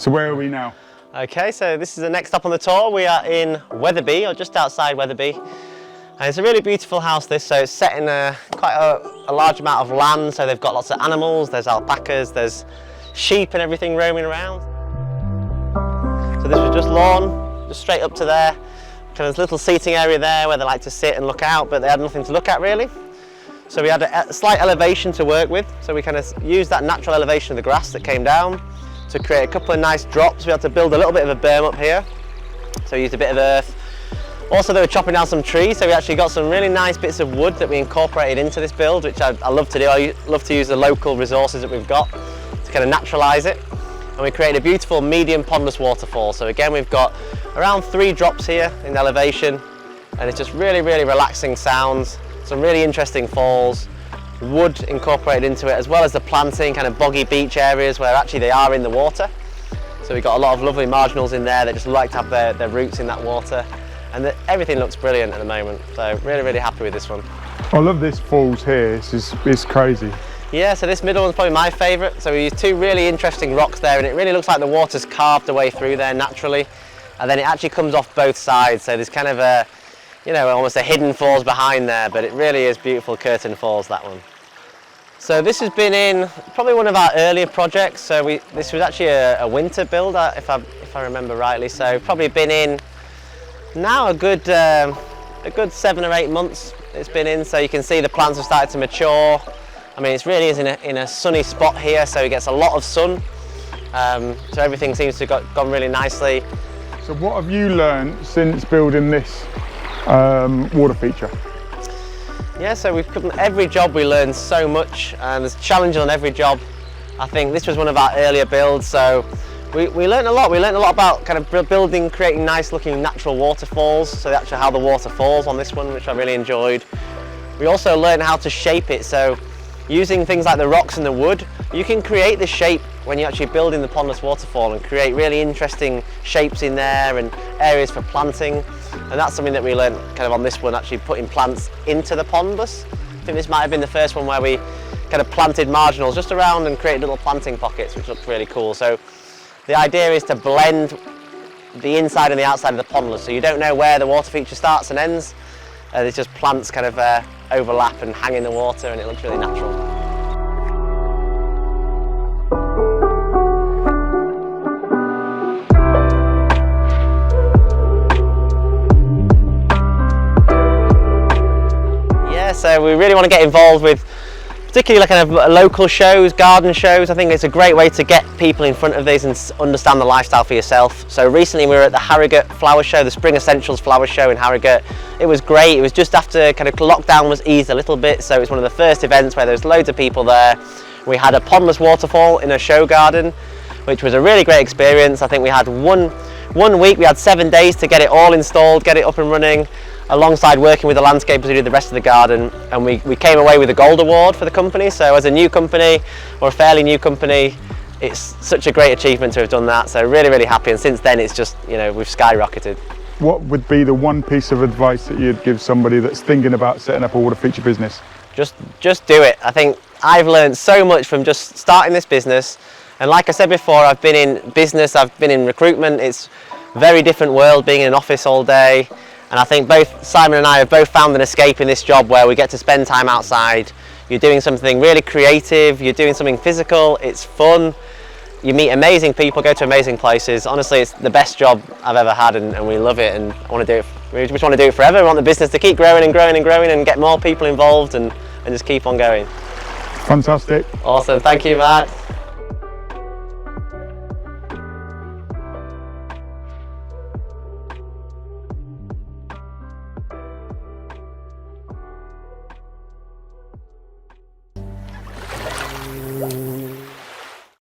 So where are we now? Okay, so this is the next stop on the tour. We are in Wetherby, or just outside Wetherby. And it's a really beautiful house, this. So it's set in quite a large amount of land. So they've got lots of animals, there's alpacas, there's sheep and everything roaming around. So this was just lawn, just straight up to there. Kind of this little seating area there where they like to sit and look out, but they had nothing to look at really. So we had a slight elevation to work with. So we kind of used that natural elevation of the grass that came down to create a couple of nice drops. We had to build a little bit of a berm up here. So we used a bit of earth. Also, they were chopping down some trees, so we actually got some really nice bits of wood that we incorporated into this build, which I love to do. I love to use the local resources that we've got to kind of naturalise it. And we created a beautiful medium pondless waterfall. So again, we've got around 3 drops here in elevation, and it's just really, really relaxing sounds, some really interesting falls, wood incorporated into it, as well as the planting, kind of boggy beach areas where actually they are in the water. So we've got a lot of lovely marginals in there that just like to have their roots in that water. And everything looks brilliant at the moment, so really, really happy with this one. I love this falls here, it's crazy. Yeah, so this middle one's probably my favourite. So we used 2 really interesting rocks there, and it really looks like the water's carved a way through there naturally, and then it actually comes off both sides, so there's kind of a, you know, almost a hidden falls behind there, but it really is beautiful curtain falls, that one. So this has been in probably one of our earlier projects, so this was actually a winter build, if I remember rightly, so probably been in now a good 7 or 8 months it's been in, so you can see the plants have started to mature. I mean, it really is in a sunny spot here, so it gets a lot of sun. So everything seems to have gone really nicely. So what have you learned since building this water feature? Yeah, so every job we learn so much, and there's challenges on every job. I think this was one of our earlier builds, so we learned a lot. We learned a lot about kind of building, creating nice looking natural waterfalls, so actually how the water falls on this one, which I really enjoyed. We also learned how to shape it, so using things like the rocks and the wood, you can create the shape when you're actually building the pondless waterfall and create really interesting shapes in there and areas for planting. And that's something that we learned kind of on this one, actually putting plants into the pondless. I think this might have been the first one where we kind of planted marginals just around and created little planting pockets, which looked really cool. So the idea is to blend the inside and the outside of the pondless, so you don't know where the water feature starts and ends. There's just plants kind of overlap and hang in the water, and it looks really natural. Yeah, so we really want to get involved with particularly kind of local shows, garden shows. I think it's a great way to get people in front of these and understand the lifestyle for yourself. So recently we were at the Harrogate Flower Show, the Spring Essentials Flower Show in Harrogate. It was great. It was just after kind of lockdown was eased a little bit, so it was one of the first events where there was loads of people there. We had a pondless waterfall in a show garden, which was a really great experience. I think we had one week, we had 7 days to get it all installed, get it up and running, alongside working with the landscapers who did the rest of the garden, and we came away with a gold award for the company. So as a new company, or a fairly new company, it's such a great achievement to have done that, so really, really happy. And since then it's just, you know, we've skyrocketed. What would be the one piece of advice that you'd give somebody that's thinking about setting up a water feature business? Just do it. I think I've learned so much from just starting this business, and like I said before, I've been in business, I've been in recruitment. It's a very different world being in an office all day. And I think both Simon and I have both found an escape in this job where we get to spend time outside. You're doing something really creative, you're doing something physical, it's fun. You meet amazing people, go to amazing places. Honestly, it's the best job I've ever had, and we love it, and I want to do it. We just want to do it forever. We want the business to keep growing and growing and growing, and get more people involved, and just keep on going. Fantastic. Awesome, thank you, Matt.